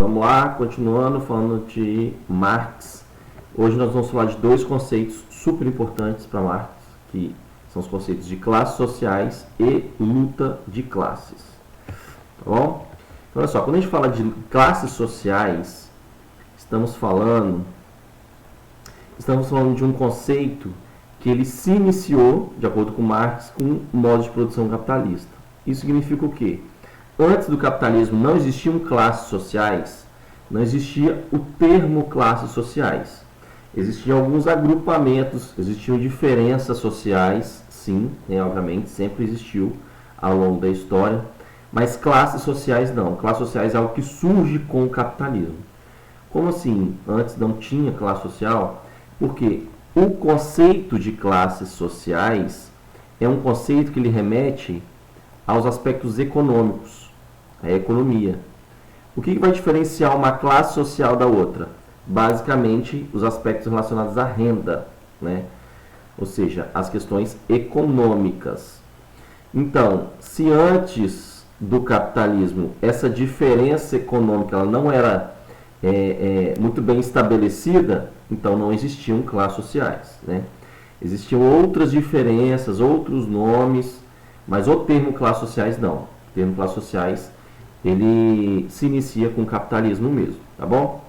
Vamos lá, continuando falando de Marx. Hoje nós vamos falar de dois conceitos super importantes para Marx, que são os conceitos de classes sociais e luta de classes. Tá bom? Então, olha só, quando a gente fala de classes sociais, estamos falando de um conceito que ele se iniciou, de acordo com Marx, com o modo de produção capitalista. Isso significa o quê? Antes do capitalismo não existiam classes sociais, não existia o termo classes sociais. Existiam alguns agrupamentos, existiam diferenças sociais, sim, né, obviamente, sempre existiu ao longo da história, mas classes sociais não. Classes sociais é algo que surge com o capitalismo. Como assim? Antes não tinha classe social? Porque o conceito de classes sociais é um conceito que ele remete aos aspectos econômicos, a economia. O que vai diferenciar uma classe social da outra? Basicamente, os aspectos relacionados à renda, né? Ou seja, as questões econômicas. Então, se antes do capitalismo essa diferença econômica ela não era muito bem estabelecida, então não existiam classes sociais, né? Existiam outras diferenças, outros nomes, mas o termo classes sociais não. O termo classes sociais ele se inicia com o capitalismo mesmo, tá bom?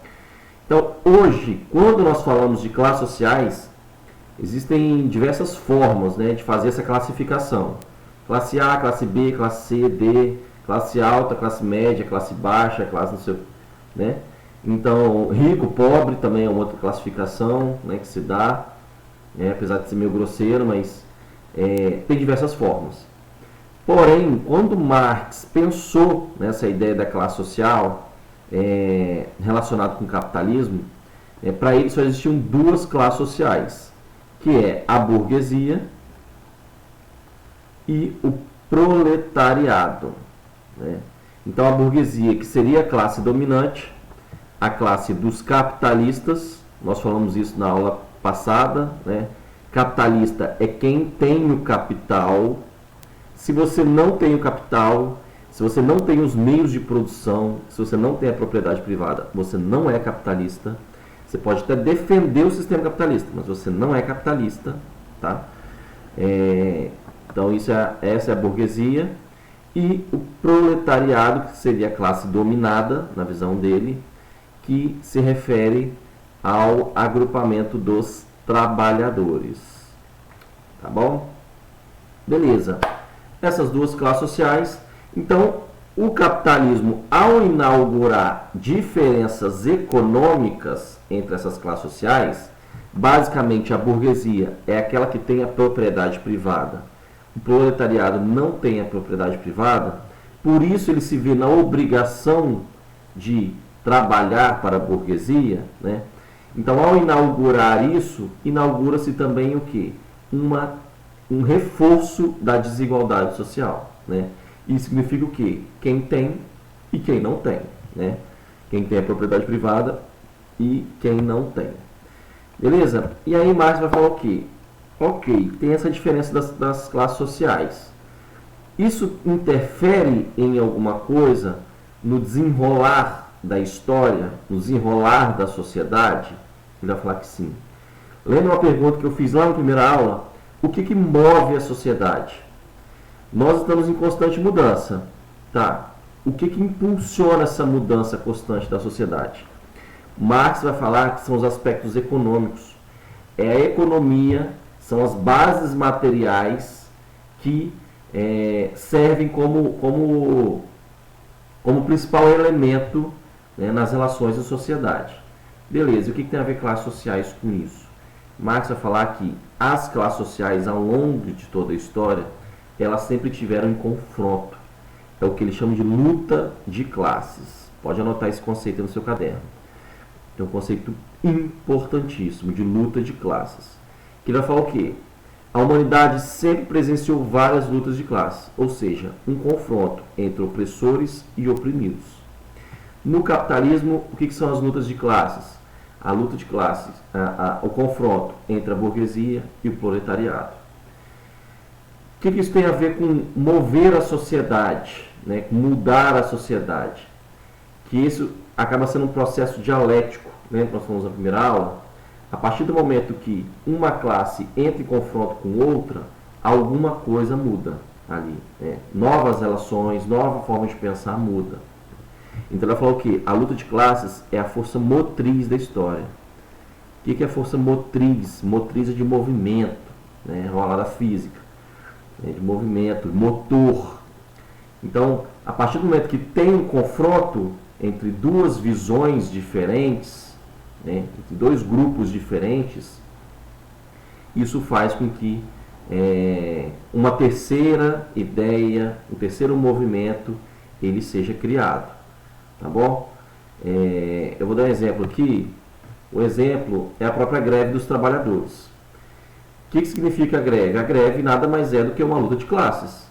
Então, hoje, quando nós falamos de classes sociais, existem diversas formas, né, de fazer essa classificação. Classe A, classe B, classe C, D, classe alta, classe média, classe baixa, classe não sei, né? Então, rico, pobre também é uma outra classificação, né, que se dá, né, apesar de ser meio grosseiro, mas tem diversas formas. Porém, quando Marx pensou nessa ideia da classe social relacionada com o capitalismo, para ele só existiam duas classes sociais, que é a burguesia e o proletariado, né? Então, a burguesia, que seria a classe dominante, a classe dos capitalistas, nós falamos isso na aula passada, né? Capitalista é quem tem o capital. Se você não tem o capital, se você não tem os meios de produção, se você não tem a propriedade privada, você não é capitalista. Você pode até defender o sistema capitalista, mas você não é capitalista, tá? Então essa é a burguesia. E o proletariado, que seria a classe dominada, na visão dele, que se refere ao agrupamento dos trabalhadores. Tá bom? Beleza. Essas duas classes sociais. Então, o capitalismo, ao inaugurar diferenças econômicas entre essas classes sociais, basicamente a burguesia é aquela que tem a propriedade privada. O proletariado não tem a propriedade privada, por isso ele se vê na obrigação de trabalhar para a burguesia, né? Então, ao inaugurar isso, inaugura-se também o quê? Um reforço da desigualdade social, né? Isso significa o quê? Quem tem e quem não tem, né? Quem tem a propriedade privada e quem não tem. Beleza? E aí Marx vai falar o quê? Ok, tem essa diferença das classes sociais. Isso interfere em alguma coisa no desenrolar da história, no desenrolar da sociedade? Ele vai falar que sim. Lembra uma pergunta que eu fiz lá na primeira aula? O que move a sociedade? Nós estamos em constante mudança, tá? O que impulsiona essa mudança constante da sociedade? Marx vai falar que são os aspectos econômicos. É a economia, são as bases materiais que servem como principal elemento, né, nas relações da sociedade. Beleza, e o que tem a ver classes sociais com isso? Marx vai falar que as classes sociais, ao longo de toda a história, elas sempre tiveram em confronto. É o que ele chama de luta de classes. Pode anotar esse conceito no seu caderno. É um conceito importantíssimo de luta de classes. Que ele vai falar o quê? A humanidade sempre presenciou várias lutas de classes, ou seja, um confronto entre opressores e oprimidos. No capitalismo, o que são as lutas de classes? A luta de classes, o confronto entre a burguesia e o proletariado. O que isso tem a ver com mover a sociedade, né, com mudar a sociedade? Que isso acaba sendo um processo dialético. Lembra que nós falamos na primeira aula? A partir do momento que uma classe entra em confronto com outra, alguma coisa muda ali. Novas relações, nova forma de pensar muda. Então ela falou que a luta de classes é a força motriz da história. O que é força motriz? Motriz é de movimento, né? Rola da física, de movimento, motor. Então, a partir do momento que tem um confronto entre duas visões diferentes, né, entre dois grupos diferentes, isso faz com que uma terceira ideia, um terceiro movimento, ele seja criado. Tá bom? Eu vou dar um exemplo aqui. O exemplo é a própria greve dos trabalhadores. O que significa a greve? A greve nada mais é do que uma luta de classes.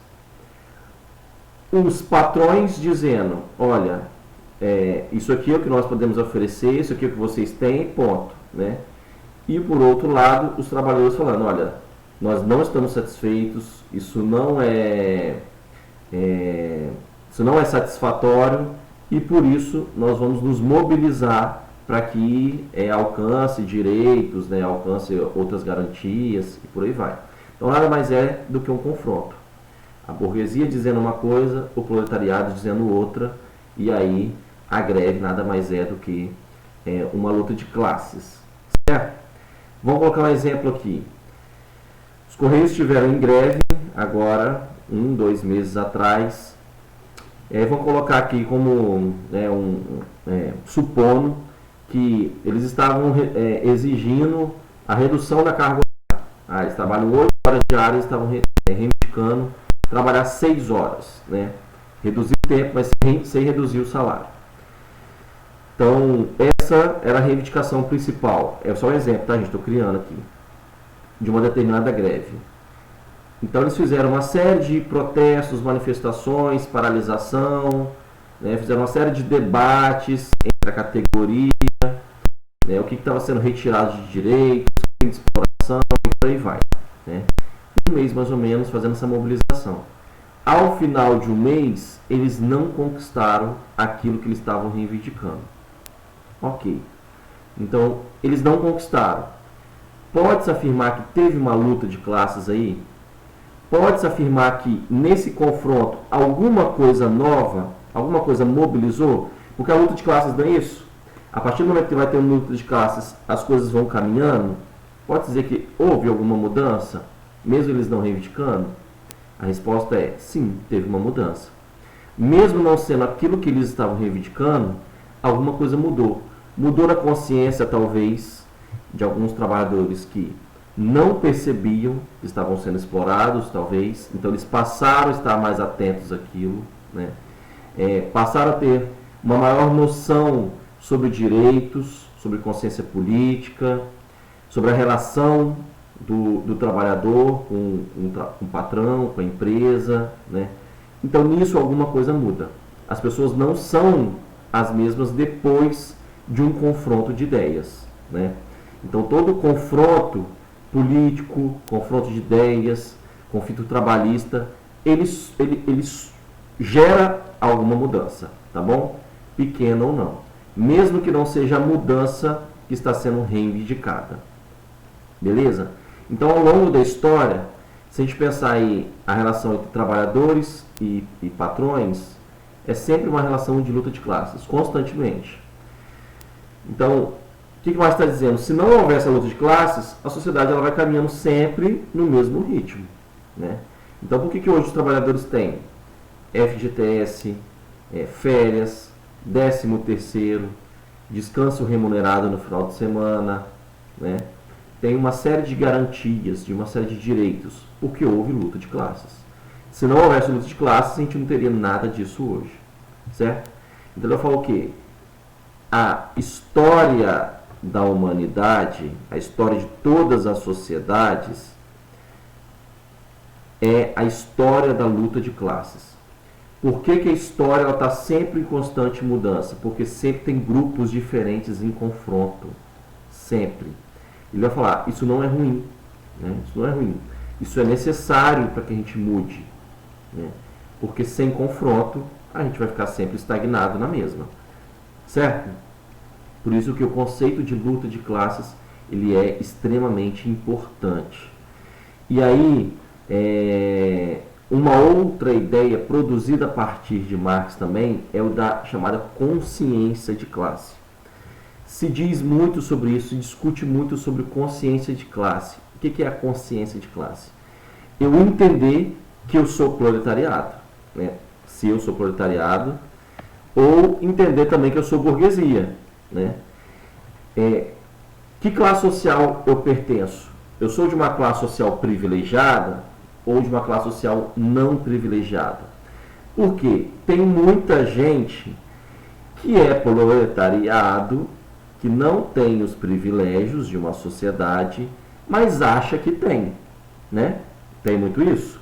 Os patrões dizendo, olha, isso aqui é o que nós podemos oferecer, isso aqui é o que vocês têm, ponto. Né? E por outro lado, os trabalhadores falando, olha, nós não estamos satisfeitos, isso não é satisfatório e por isso nós vamos nos mobilizar para que alcance direitos, né, alcance outras garantias e por aí vai. Então nada mais é do que um confronto. A burguesia dizendo uma coisa, o proletariado dizendo outra, e aí a greve nada mais é do que uma luta de classes. Certo? Vamos colocar um exemplo aqui. Os Correios estiveram em greve agora, 2 meses atrás. Vamos colocar aqui como supondo que eles estavam exigindo a redução da carga horária. Eles trabalham 8 horas diárias, estavam reivindicando trabalhar 6 horas. Né? Reduzir o tempo, mas sem reduzir o salário. Então, essa era a reivindicação principal. É só um exemplo, tá, gente? Estou criando aqui. De uma determinada greve. Então, eles fizeram uma série de protestos, manifestações, paralisação, né? Fizeram uma série de debates entre a categoria, né? O que estava sendo retirado de direitos, de exploração, e por aí vai. Né? Um mês, mais ou menos, fazendo essa mobilização. Ao final de um mês, eles não conquistaram aquilo que eles estavam reivindicando. Ok. Então, eles não conquistaram. Pode-se afirmar que teve uma luta de classes aí? Pode-se afirmar que nesse confronto alguma coisa nova, alguma coisa mobilizou? Porque a luta de classes não é isso? A partir do momento que vai ter uma luta de classes, as coisas vão caminhando? Pode dizer que houve alguma mudança, mesmo eles não reivindicando? A resposta é sim, teve uma mudança. Mesmo não sendo aquilo que eles estavam reivindicando, alguma coisa mudou. Mudou na consciência, talvez, de alguns trabalhadores que não percebiam que estavam sendo explorados, talvez. Então, eles passaram a estar mais atentos àquilo. Né? Passaram a ter uma maior noção sobre direitos, sobre consciência política, sobre a relação do trabalhador com o patrão, com a empresa. Né? Então, nisso, alguma coisa muda. As pessoas não são as mesmas depois de um confronto de ideias. Né? Então, todo confronto político, confronto de ideias, conflito trabalhista, ele gera alguma mudança, tá bom? Pequena ou não. Mesmo que não seja a mudança que está sendo reivindicada. Beleza? Então, ao longo da história, se a gente pensar aí a relação entre trabalhadores e patrões, é sempre uma relação de luta de classes, constantemente. Então, o que mais está dizendo? Se não houver essa luta de classes, a sociedade ela vai caminhando sempre no mesmo ritmo. Né? Então, por que hoje os trabalhadores têm FGTS, férias, 13º, descanso remunerado no final de semana, né? Tem uma série de garantias, de uma série de direitos, porque houve luta de classes. Se não houvesse luta de classes, a gente não teria nada disso hoje. Certo? Então, eu falo o quê? A história da humanidade, a história de todas as sociedades, é a história da luta de classes. Por que a história está sempre em constante mudança? Porque sempre tem grupos diferentes em confronto. Sempre. Ele vai falar, isso não é ruim. Né? Isso não é ruim. Isso é necessário para que a gente mude. Né? Porque sem confronto, a gente vai ficar sempre estagnado na mesma. certo? Por isso que o conceito de luta de classes ele é extremamente importante. E aí, uma outra ideia produzida a partir de Marx também é o da chamada consciência de classe. Se diz muito sobre isso, se discute muito sobre consciência de classe. O que é a consciência de classe? Eu entender que eu sou proletariado, né? Se eu sou proletariado, ou entender também que eu sou burguesia, né? Que classe social eu pertenço? Eu sou de uma classe social privilegiada ou de uma classe social não privilegiada? Porque tem muita gente que é proletariado, que não tem os privilégios de uma sociedade, mas acha que tem, né? Tem muito isso.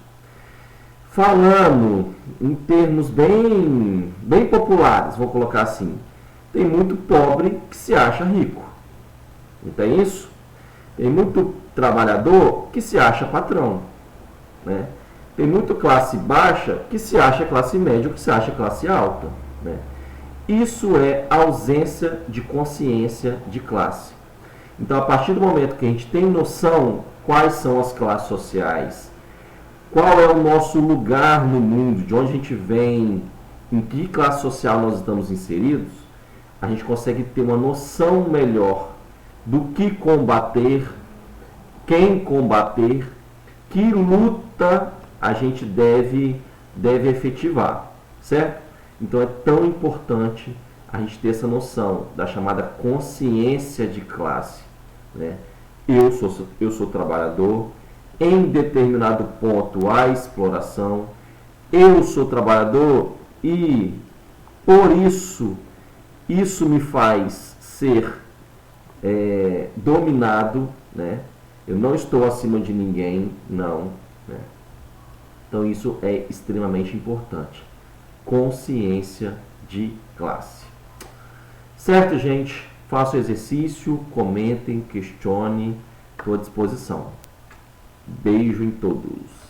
Falando em termos bem populares, vou colocar assim, tem muito pobre que se acha rico. Não tem isso? Tem muito trabalhador que se acha patrão, né? Tem muito classe baixa que se acha classe média ou que se acha classe alta, né? Isso é ausência de consciência de classe. Então, a partir do momento que a gente tem noção quais são as classes sociais, qual é o nosso lugar no mundo, de onde a gente vem, em que classe social nós estamos inseridos, a gente consegue ter uma noção melhor do que combater, quem combater, que luta a gente deve efetivar, certo? Então é tão importante a gente ter essa noção da chamada consciência de classe, né? Eu sou trabalhador, em determinado ponto há exploração, eu sou trabalhador e por isso me faz ser dominado, né? Eu não estou acima de ninguém, não, né? Então isso é extremamente importante. Consciência de classe. Certo, gente? Faça o exercício, comentem, questionem, estou à disposição. Beijo em todos.